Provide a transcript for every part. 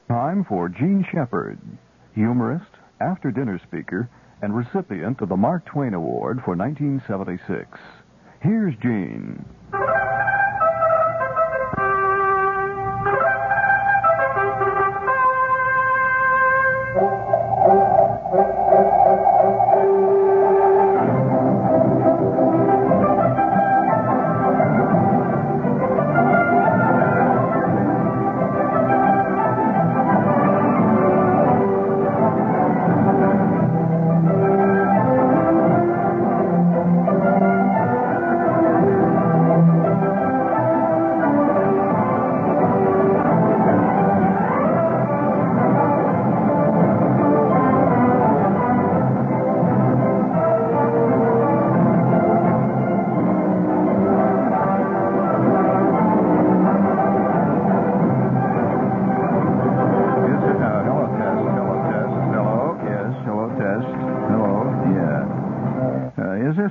Time for Gene Shepard, humorist, after-dinner speaker, and recipient of the Mark Twain Award for 1976. Here's Gene.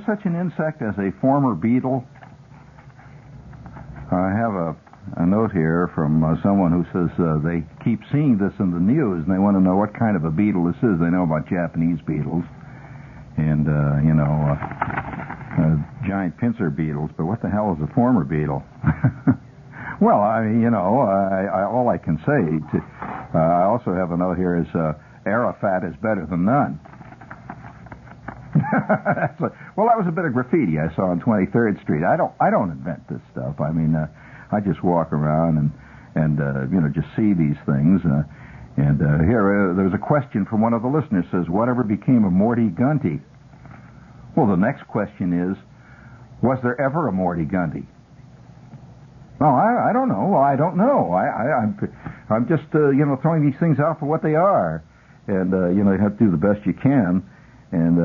Such an insect as a former beetle? I have a note here from someone who says they keep seeing this in the news and they want to know what kind of a beetle this is. They know about Japanese beetles and, giant pincer beetles, but what the hell is a former beetle? Well, all I can say, I also have a note here is Arafat is better than none. Well, that was a bit of graffiti I saw on 23rd Street. I don't invent this stuff. I mean, I just walk around and just see these things. Here, there's a question from one of the listeners. Says, whatever became of Morty Gunty? Well, the next question is, was there ever a Morty Gunty? Well, I don't know. Well, I don't know. I'm just throwing these things out for what they are, and you have to do the best you can. And,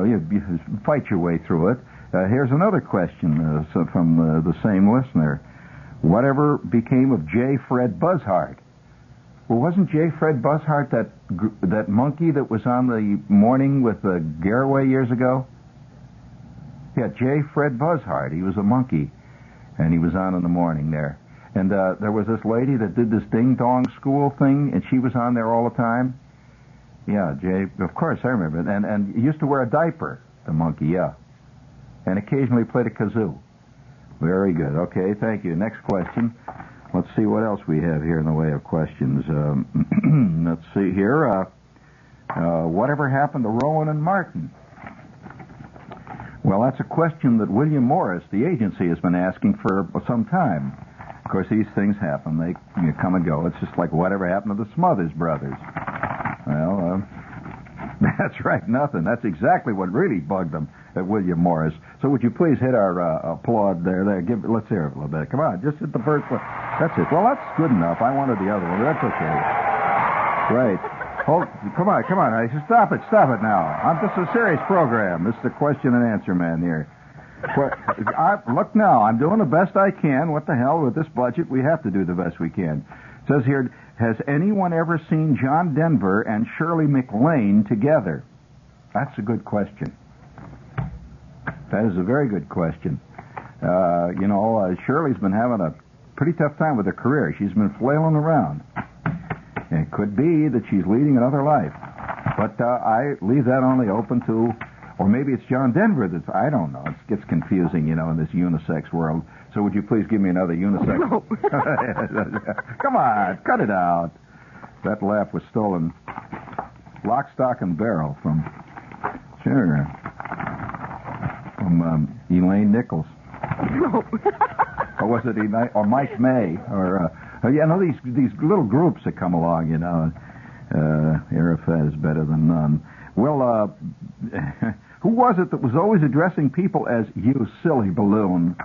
you fight your way through it. Here's another question from the same listener. Whatever became of J. Fred Buzzard? Well, wasn't J. Fred Buzzard that monkey that was on the morning with Garraway years ago? Yeah, J. Fred Buzzard. He was a monkey, and he was on in the morning there. And there was this lady that did this ding-dong school thing, and she was on there all the time. Yeah, Jay, of course, I remember it. And he used to wear a diaper, the monkey, yeah. And occasionally played a kazoo. Very good. Okay, thank you. Next question. Let's see what else we have here in the way of questions. Let's see here. Whatever happened to Rowan and Martin? Well, that's a question that William Morris, the agency, has been asking for some time. Of course, these things happen. They come and go. It's just like whatever happened to the Smothers Brothers. Well, that's right, nothing. That's exactly what really bugged them at William Morris. So would you please hit our applaud there? Let's hear it a little bit. Come on, just hit the first one. That's it. Well, that's good enough. I wanted the other one. That's okay. Right. Come on. Stop it now. This is a serious program. This is the question and answer man here. Look now, I'm doing the best I can. What the hell, with this budget, we have to do the best we can. It says here, has anyone ever seen John Denver and Shirley MacLaine together? That's a good question. That is a very good question. Shirley's been having a pretty tough time with her career. She's been flailing around. And it could be that she's leading another life. But I leave that only open to, or maybe it's John Denver that's, I don't know. It gets confusing, in this unisex world. So would you please give me another unisex? No. Come on, cut it out. That laugh was stolen. Lock, stock, and barrel from Elaine Nichols. No. Or was it or Mike May? Or these little groups that come along, Arafat is better than none. Well, who was it that was always addressing people as you silly balloon?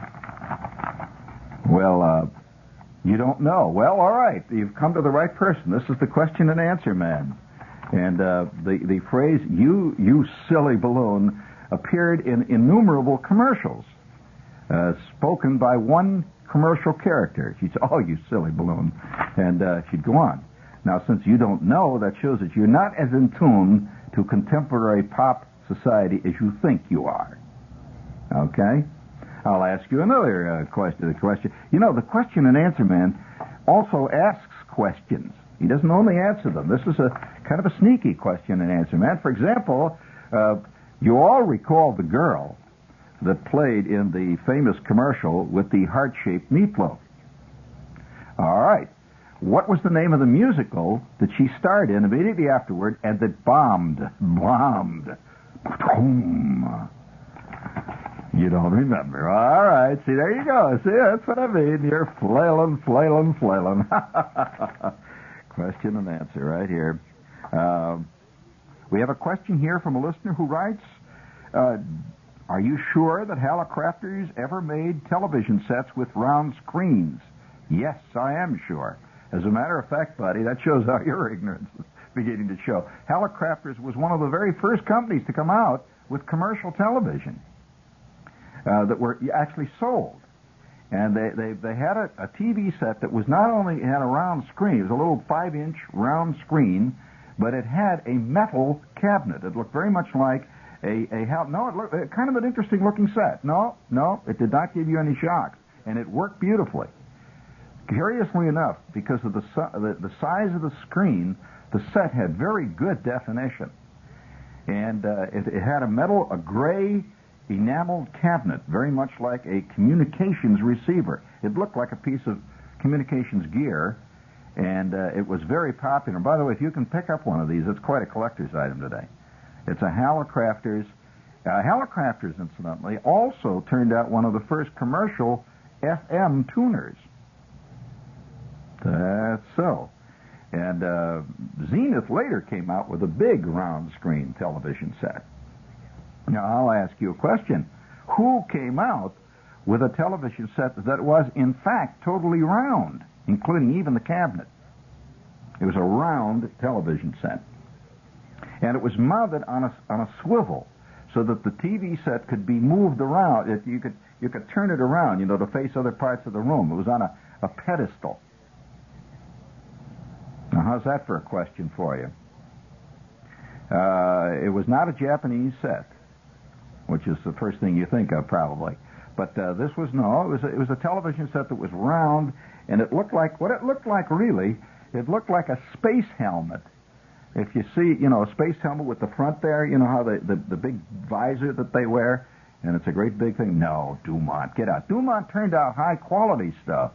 Well, you don't know. Well, all right. You've come to the right person. This is the question and answer man. And the phrase, you silly balloon, appeared in innumerable commercials, spoken by one commercial character. She'd say, oh, you silly balloon. And she'd go on. Now, since you don't know, that shows that you're not as in tune to contemporary pop society as you think you are. Okay? I'll ask you another question. The question and answer man also asks questions. He doesn't only answer them. This is a kind of a sneaky question and answer, man. For example, you all recall the girl that played in the famous commercial with the heart-shaped meatloaf. All right. What was the name of the musical that she starred in immediately afterward and that bombed? Boom. You don't remember. All right. See, there you go. See, that's what I mean. You're flailing. Question and answer right here. We have a question here from a listener who writes, are you sure that Hallicrafters ever made television sets with round screens? Yes, I am sure. As a matter of fact, buddy, that shows how your ignorance is beginning to show. Hallicrafters was one of the very first companies to come out with commercial television that were actually sold. And they had a TV set that was not only had a round screen, it was a little 5-inch round screen, but it had a metal cabinet. It looked very much like it looked kind of an interesting looking set. No, it did not give you any shocks, and it worked beautifully. Curiously enough, because of the size of the screen, the set had very good definition, and it had a gray enameled cabinet, very much like a communications receiver. It looked like a piece of communications gear, and it was very popular. And by the way, if you can pick up one of these, it's quite a collector's item today. It's a Hallicrafters. Hallicrafters, incidentally, also turned out one of the first commercial FM tuners. That's so. And Zenith later came out with a big round screen television set. Now, I'll ask you a question. Who came out with a television set that was, in fact, totally round, including even the cabinet? It was a round television set. And it was mounted on a swivel so that the TV set could be moved around. You could turn it around, to face other parts of the room. It was on a pedestal. Now, how's that for a question for you? It was not a Japanese set, which is the first thing you think of probably. But this was it was a television set that was round, and it looked like really. It looked like a space helmet. If you see, a space helmet with the front there, how the big visor that they wear, and it's a great big thing. No, Dumont, get out. Dumont turned out high quality stuff.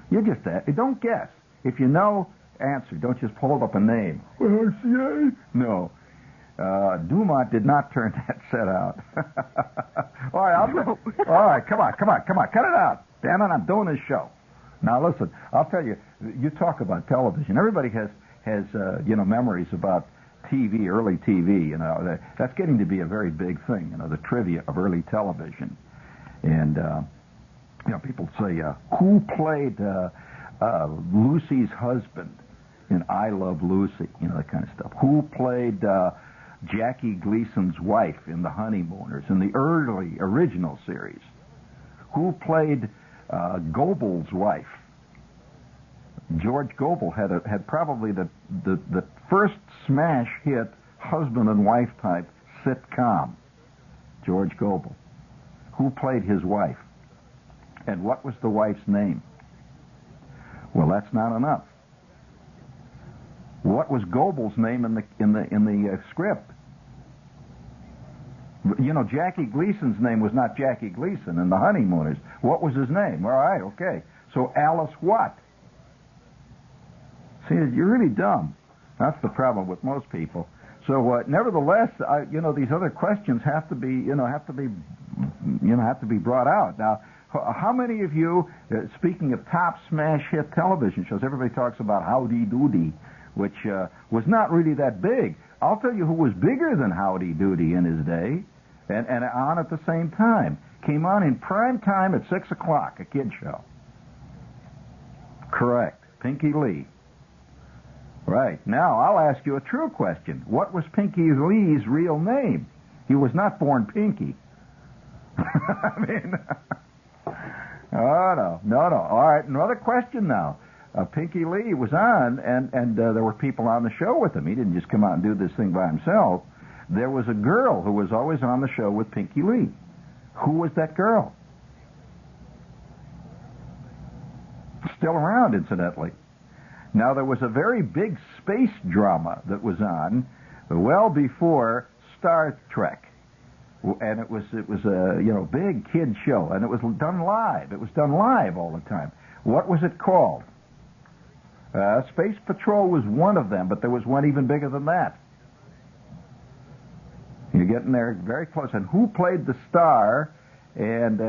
You just don't guess. If you know, answer. Don't just hold up a name. RCA? No. Dumont did not turn that set out. All right, come on, cut it out. Damn it, I'm doing this show. Now listen, I'll tell you. You talk about television. Everybody has memories about TV, early TV. That's getting to be a very big thing. The trivia of early television, and people say who played Lucy's husband in I Love Lucy, that kind of stuff. Who played Jackie Gleason's wife in The Honeymooners in the early original series? Who played Goebel's wife? George Goebel had probably the first smash hit husband and wife type sitcom. George Goebel. Who played his wife? And what was the wife's name? Well, that's not enough. What was Goebel's name in the script? Jackie Gleason's name was not Jackie Gleason in The Honeymooners. What was his name? All right, okay. So Alice what? See, you're really dumb. That's the problem with most people. So, nevertheless, these other questions have to be brought out. Now, how many of you, speaking of top smash hit television shows, everybody talks about Howdy Doody, which was not really that big. I'll tell you who was bigger than Howdy Doody in his day, and on at the same time. Came on in prime time at 6 o'clock, a kid show. Correct. Pinky Lee. Right. Now, I'll ask you a true question. What was Pinky Lee's real name? He was not born Pinky. I mean, oh, no. All right, another question now. Pinky Lee was on, and there were people on the show with him. He didn't just come out and do this thing by himself. There was a girl who was always on the show with Pinky Lee. Who was that girl? Still around, incidentally. Now, there was a very big space drama that was on well before Star Trek, and it was a big kid show, and it was done live. It was done live all the time. What was it called? Space Patrol was one of them, but there was one even bigger than that. You're getting there very close. And who played the star? And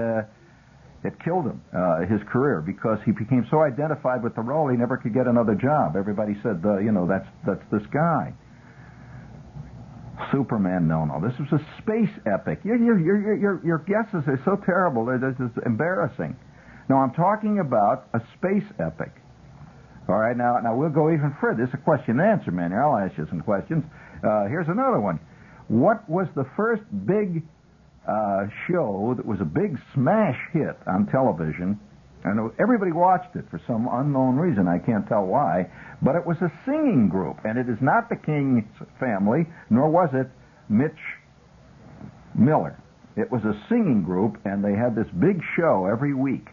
it killed him, his career, because he became so identified with the role he never could get another job. Everybody said, that's this guy. Superman, no. This was a space epic. Your guesses are so terrible. This is embarrassing. No, I'm talking about a space epic. All right, now we'll go even further. This is a question and answer, man. I'll ask you some questions. Here's another one. What was the first big show that was a big smash hit on television? And everybody watched it for some unknown reason. I can't tell why. But it was a singing group. And it is not the King family, nor was it Mitch Miller. It was a singing group, and they had this big show every week.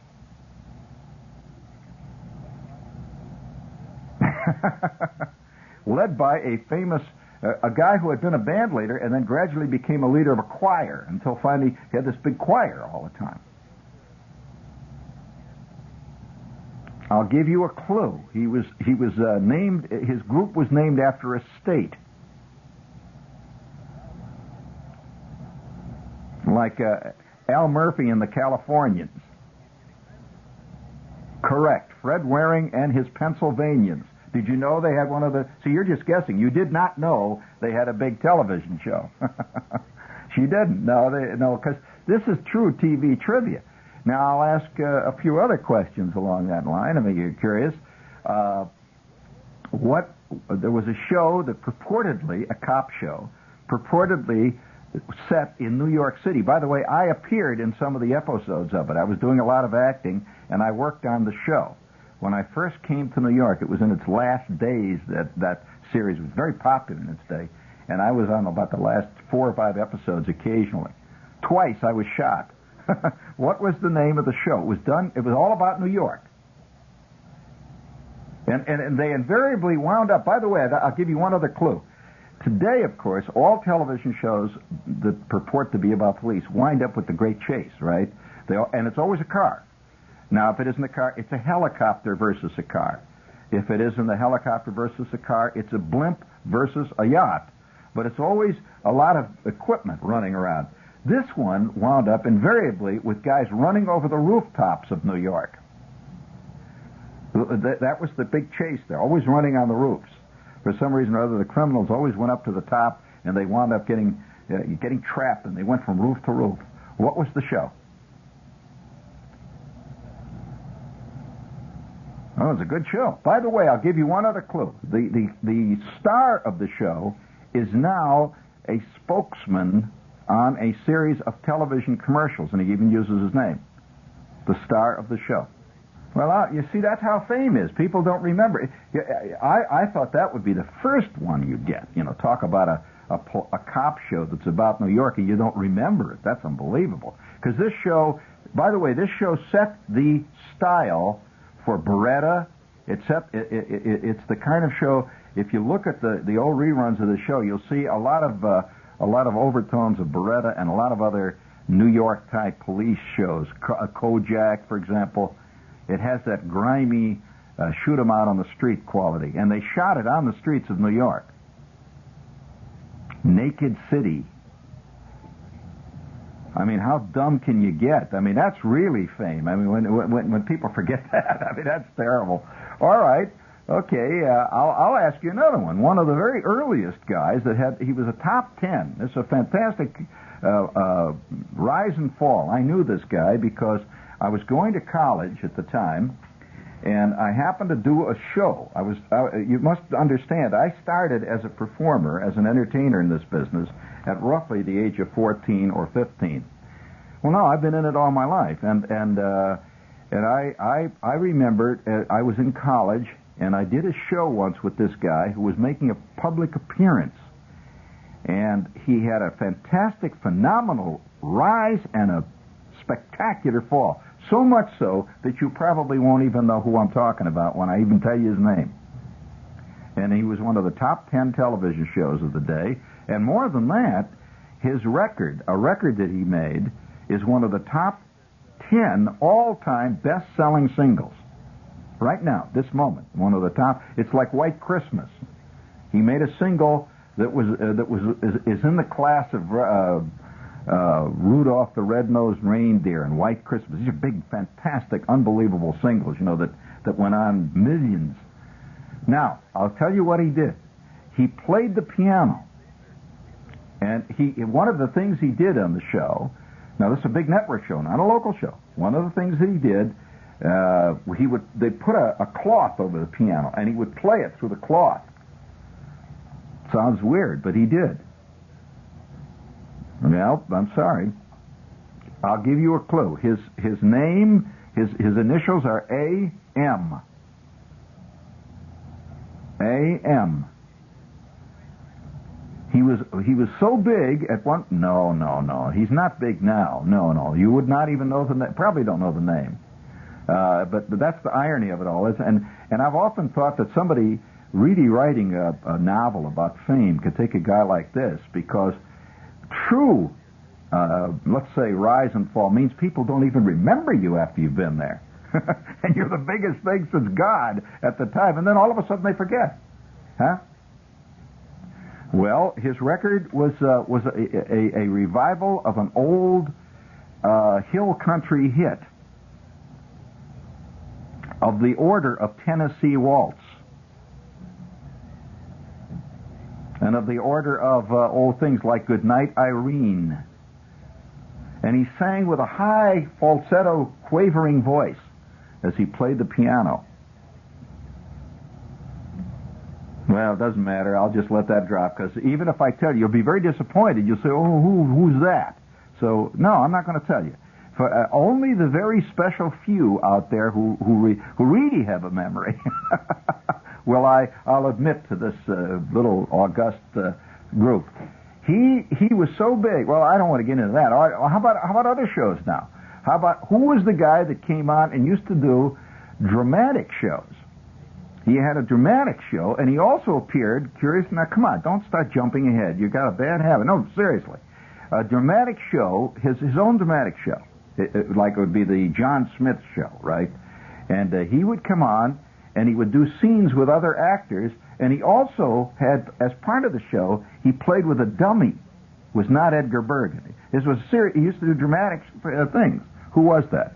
Led by a famous, a guy who had been a band leader and then gradually became a leader of a choir until finally he had this big choir all the time. I'll give you a clue. He was named, his group was named after a state. Like Al Murphy and the Californians. Correct. Fred Waring and his Pennsylvanians. Did you know they had one of the... See, you're just guessing. You did not know they had a big television show. She didn't. No, because this is true TV trivia. Now, I'll ask a few other questions along that line. I mean, you're curious. There was a show that purportedly, a cop show, purportedly set in New York City. By the way, I appeared in some of the episodes of it. I was doing a lot of acting, and I worked on the show. When I first came to New York, it was in its last days that series was very popular in its day, and I was on about the last 4 or 5 episodes occasionally. Twice I was shot. What was the name of the show? It was all about New York. And they invariably wound up, by the way, I'll give you one other clue. Today, of course, all television shows that purport to be about police wind up with the Great Chase, right? And it's always a car. Now, if it isn't a car, it's a helicopter versus a car. If it isn't a helicopter versus a car, it's a blimp versus a yacht. But it's always a lot of equipment running around. This one wound up invariably with guys running over the rooftops of New York. That was the big chase there, always running on the roofs. For some reason or other, the criminals always went up to the top, and they wound up getting trapped, and they went from roof to roof. What was the show? Oh, it was a good show. By the way, I'll give you one other clue. The star of the show is now a spokesman on a series of television commercials, and he even uses his name. The star of the show. Well, you see, that's how fame is. People don't remember. I thought that would be the first one you'd get. Talk about a cop show that's about New York and you don't remember it. That's unbelievable. Because this show, by the way, this show set the style for Beretta. It's the kind of show, if you look at the old reruns of the show, you'll see a lot of overtones of Beretta and a lot of other New York-type police shows. Kojak, for example. It has that grimy, shoot 'em out on the street quality. And they shot it on the streets of New York. Naked City. I mean, how dumb can you get? I mean, that's really fame. I mean, when people forget that, I mean, that's terrible. All right. Okay, I'll ask you another one. One of the very earliest guys he was a top 10. This is a fantastic rise and fall. I knew this guy because I was going to college at the time, and I happened to do a show. You must understand, I started as a performer, as an entertainer in this business at roughly the age of 14 or 15. Well, no, I've been in it all my life, and I remembered I was in college, and I did a show once with this guy who was making a public appearance, and he had a fantastic, phenomenal rise and a spectacular fall. So much so that you probably won't even know who I'm talking about when I even tell you his name. And he was one of the top 10 television shows of the day. And more than that, his record, a record that he made, is one of the top 10 all-time best-selling singles. Right now, this moment, one of the top. It's like White Christmas. He made a single that is in the class of Rudolph the Red-Nosed Reindeer and White Christmas. These are big, fantastic, unbelievable singles, that went on millions. Now, I'll tell you what he did. He played the piano. And one of the things he did on the show, now this is a big network show, not a local show. One of the things that he did, they put a cloth over the piano, and he would play it through the cloth. Sounds weird, but he did. Well, I'm sorry. I'll give you a clue. His name, his initials are A.M. A.M. He was so big at one. No. He's not big now. No. You would not even know the name. Probably don't know the name. But that's the irony of it all. And I've often thought that somebody really writing a novel about fame could take a guy like this, because true, let's say, rise and fall means people don't even remember you after you've been there. And you're the biggest thing since God at the time, and then all of a sudden they forget. Huh? Well, his record was a revival of an old hill country hit of the order of Tennessee Waltz, and of the order of old things like Goodnight Irene. And he sang with a high falsetto quavering voice as he played the piano. Well, it doesn't matter. I'll just let that drop, because even if I tell you, you'll be very disappointed. You'll say, oh, who's that? So, no, I'm not going to tell you. For only the very special few out there who really have a memory will I'll admit to this little august group. He was so big. Well, I don't want to get into that. How about other shows now? How about, who was the guy that came on and used to do dramatic shows? He had a dramatic show, and he also appeared, curious, now come on, don't start jumping ahead. You've got a bad habit. No, seriously. A dramatic show, his own dramatic show, like it would be the John Smith show, right? And he would come on, and he would do scenes with other actors, and he also had, as part of the show, he played with a dummy. It was not Edgar Bergen. This was serious. He used to do dramatic things. Who was that?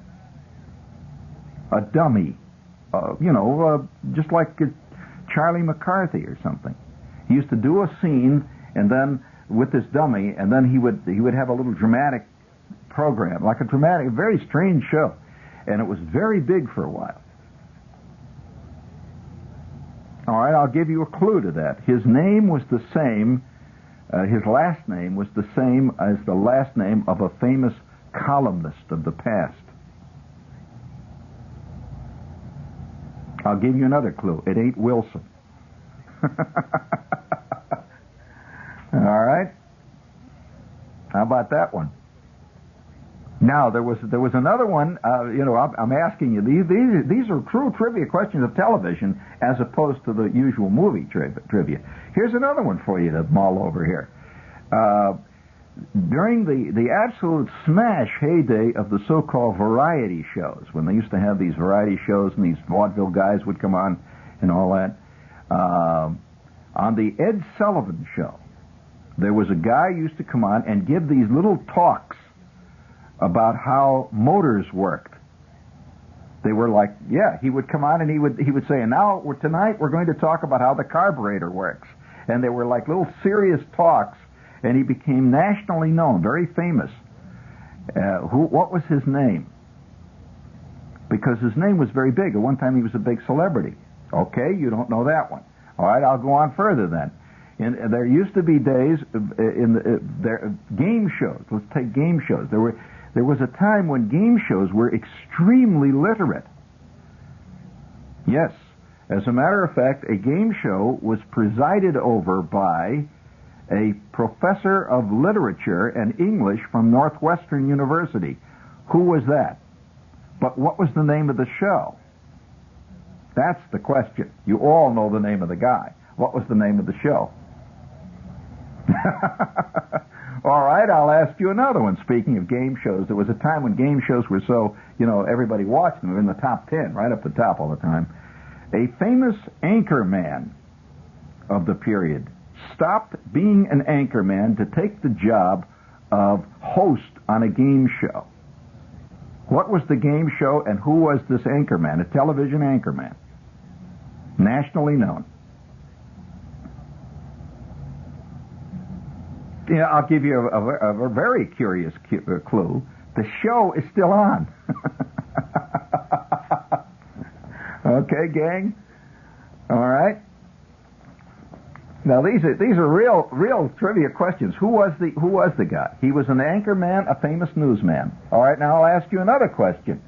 A dummy. Just like Charlie McCarthy or something. He used to do a scene, and then with this dummy, and then he would have a little dramatic program, like a very strange show, and it was very big for a while. All right, I'll give you a clue to that. His name was the same. His last name was the same as the last name of a famous columnist of the past. I'll give you another clue. It ain't Wilson. All right. How about that one? Now there was another one. I'm asking you these are true trivia questions of television as opposed to the usual movie trivia. Here's another one for you to mull over here. During the absolute smash heyday of the so-called variety shows, when they used to have these variety shows and these vaudeville guys would come on and all that, on the Ed Sullivan Show, there was a guy who used to come on and give these little talks about how motors worked. They were like, he would come on and he would say, and now tonight we're going to talk about how the carburetor works. And they were like little serious talks. And he became nationally known, very famous. What was his name? Because his name was very big. At one time he was a big celebrity. Okay, you don't know that one. All right, I'll go on further then. There used to be days game shows. Let's take game shows. There was a time when game shows were extremely literate. Yes, as a matter of fact, a game show was presided over by a professor of literature and English from Northwestern University. Who was that? But what was the name of the show? That's the question. You all know the name of the guy. What was the name of the show? All right, I'll ask you another one. Speaking of game shows, there was a time when game shows were so, everybody watched them. They were in the top 10, right up the top all the time. A famous anchor man of the period stopped being an anchor man to take the job of host on a game show. What was the game show, and who was this anchor man? A television anchor man, nationally known. Yeah, I'll give you a very curious clue. The show is still on. Okay, gang. All right. Now these are real trivia questions. Who was the guy? He was an anchor man, a famous newsman. All right. Now I'll ask you another question.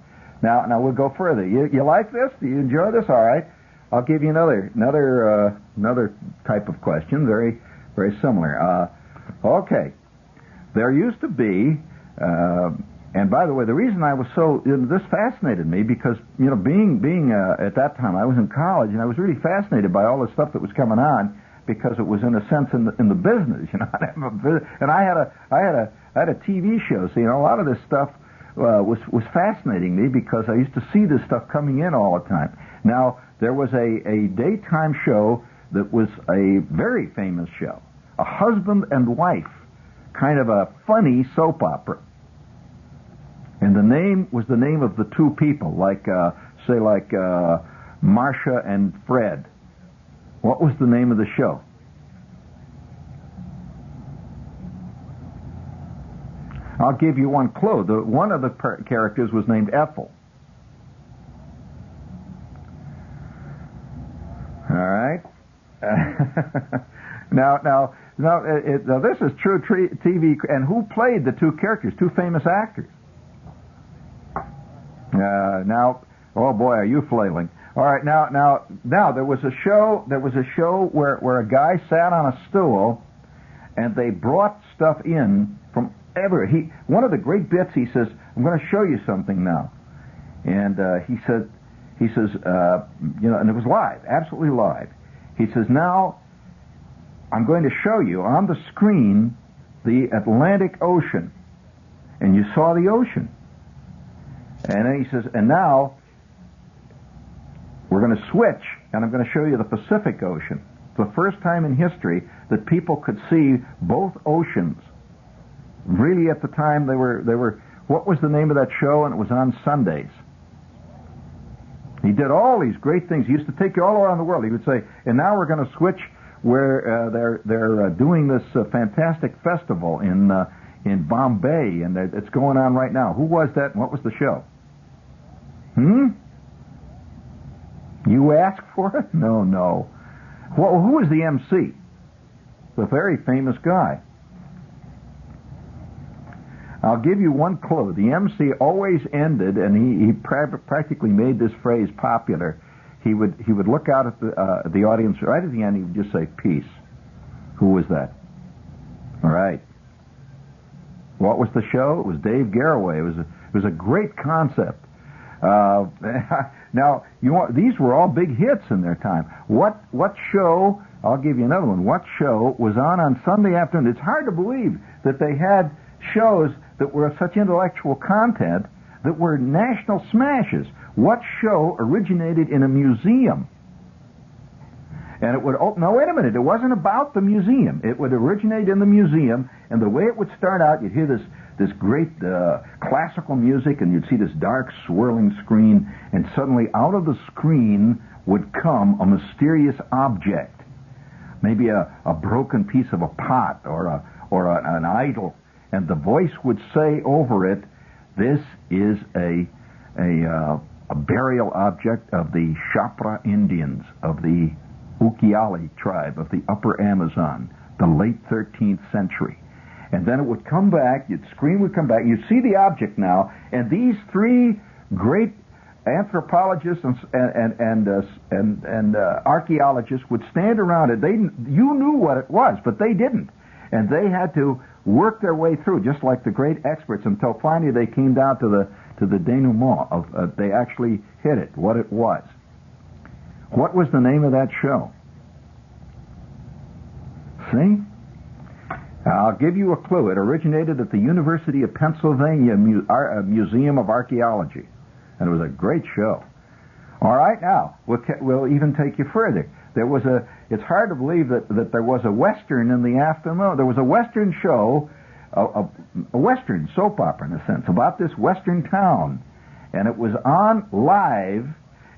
Now we'll go further. You like this? Do you enjoy this? All right. I'll give you another type of question. Very very similar. Okay. There used to be, and by the way, the reason I was so, this fascinated me because, being at that time, I was in college and I was really fascinated by all the stuff that was coming on because it was in a sense in the business, and I had a TV show, so, a lot of this stuff was fascinating me because I used to see this stuff coming in all the time. Now, there was a daytime show that was a very famous show. A husband and wife, kind of a funny soap opera. And the name was the name of the two people, like Marcia and Fred. What was the name of the show? I'll give you one clue. One of the characters was named Ethel. All right. Now, this is true TV. And who played the two characters? Two famous actors. Now, oh boy, are you flailing? All right, now, there was a show. There was a show where a guy sat on a stool, and they brought stuff in from everywhere. One of the great bits. He says, "I'm going to show you something now," and he says, and it was live, absolutely live. He says, "Now, I'm going to show you on the screen the Atlantic Ocean." And you saw the ocean. And then he says, "And now we're going to switch, and I'm going to show you the Pacific Ocean." It's the first time in history that people could see both oceans. Really, at the time, they were. What was the name of that show? And it was on Sundays. He did all these great things. He used to take you all around the world. He would say, "And now we're going to switch where they're doing this fantastic festival in Bombay, and it's going on right now." Who was that, and what was the show? You asked for it? No. Well, who was the MC? The very famous guy. I'll give you one clue. The MC always ended, and he practically made this phrase popular. He would look out at the audience right at the end. He would just say, "Peace." Who was that? All right. What was the show? It was Dave Garroway. It was a great concept. Now these were all big hits in their time. What show? I'll give you another one. What show was on Sunday afternoon? It's hard to believe that they had shows that were of such intellectual content that were national smashes. What show originated in a museum? And it would, no, wait a minute, it wasn't about the museum. It would originate in the museum, and the way it would start out, you'd hear this great classical music, and you'd see this dark swirling screen, and suddenly out of the screen would come a mysterious object. Maybe a broken piece of a pot or an idol, and the voice would say over it, "This is a burial object of the Chapra Indians of the Ukiali tribe of the Upper Amazon, the late 13th century." And then it would come back, the screen would come back, you'd see the object now, and these three great anthropologists and archaeologists would stand around it. You knew what it was, but they didn't. And they had to work their way through, just like the great experts, until finally they came down to the denouement of they actually hit it, what it was. What was the name of that show? See? I'll give you a clue. It originated at the University of Pennsylvania Museum of Archaeology, and it was a great show. All right, now, we'll even take you further. It's hard to believe that there was a Western in the afternoon. There was a Western show, a Western soap opera, in a sense, about this Western town. And it was on live,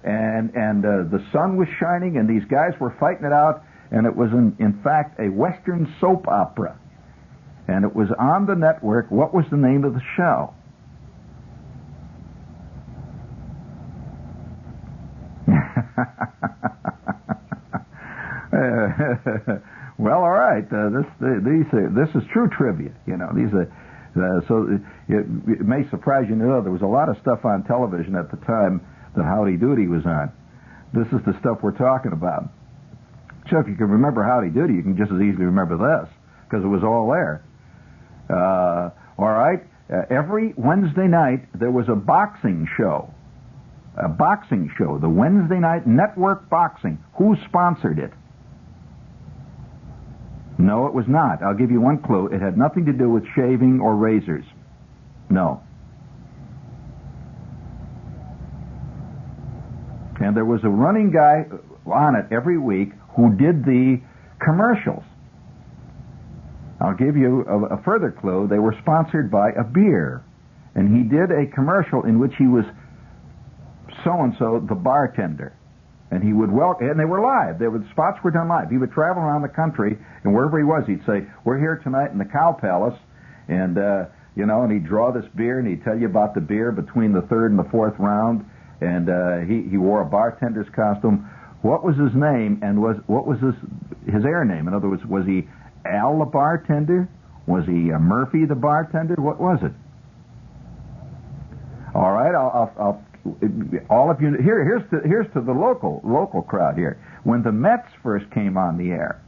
and the sun was shining, and these guys were fighting it out, and it was, in fact, a Western soap opera. And it was on the network. What was the name of the show? Well, all right. This is true trivia. You know, so it may surprise you to know there was a lot of stuff on television at the time that Howdy Doody was on. This is the stuff we're talking about. So if you can remember Howdy Doody, you can just as easily remember this because it was all there. All right. Every Wednesday night there was a boxing show. A boxing show, the Wednesday night network boxing. Who sponsored it? No, it was not. I'll give you one clue. It had nothing to do with shaving or razors. No. And there was a running guy on it every week who did the commercials. I'll give you a further clue. They were sponsored by a beer. And he did a commercial in which he was so-and-so, the bartender. And he would and they were live. The spots were done live. He would travel around the country, and wherever he was, he'd say, "We're here tonight in the Cow Palace," and and he'd draw this beer, and he'd tell you about the beer between the third and the fourth round, and he wore a bartender's costume. What was his name, and what was his air name? In other words, was he Al the bartender? Was he Murphy the bartender? What was it? All right, I'll all of you, here's to the local crowd here. When the Mets first came on the air,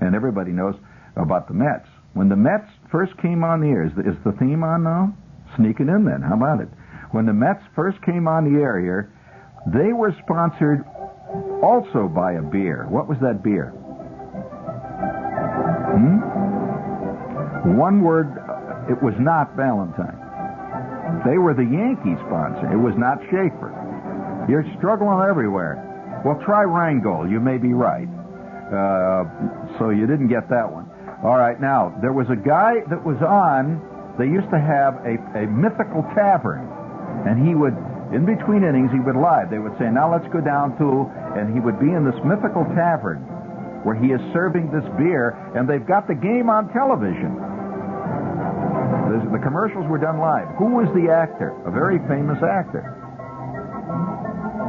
and everybody knows about the Mets. When the Mets first came on the air, is the theme on now? Sneak it in then. How about it? When the Mets first came on the air here, they were sponsored also by a beer. What was that beer? One word. It was not Valentine. They were the Yankee sponsor. It was not Schaefer. You're struggling everywhere. Well, try Rheingold. You may be right. So you didn't get that one. All right, now, there was a guy that was on, they used to have a mythical tavern, and he would, in between innings, he would live. They would say, "Now let's go down to," and he would be in this mythical tavern where he is serving this beer, and they've got the game on television. The commercials were done live. Who was the actor? A very famous actor.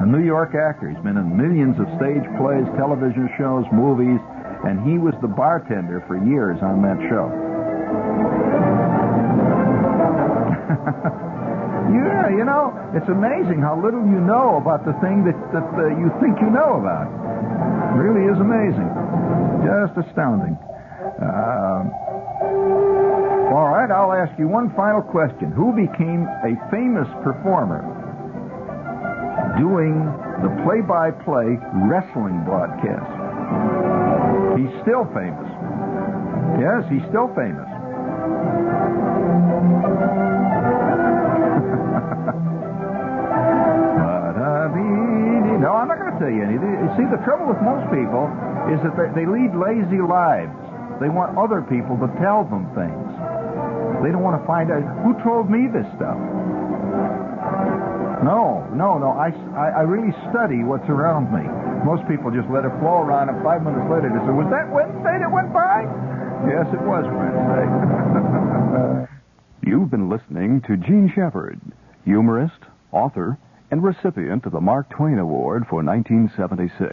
A New York actor. He's been in millions of stage plays, television shows, movies, and he was the bartender for years on that show. Yeah, you know, it's amazing how little you know about the thing that you think you know about. It really is amazing. Just astounding. All right, I'll ask you one final question. Who became a famous performer doing the play-by-play wrestling broadcast? He's still famous. Yes, he's still famous. No, I'm not going to tell you anything. You see, the trouble with most people is that they lead lazy lives. They want other people to tell them things. They don't want to find out, who told me this stuff? No. I really study what's around me. Most people just let it flow around, and 5 minutes later they say, "Was that Wednesday that went by?" Yes, it was Wednesday. You've been listening to Gene Shepherd, humorist, author, and recipient of the Mark Twain Award for 1976.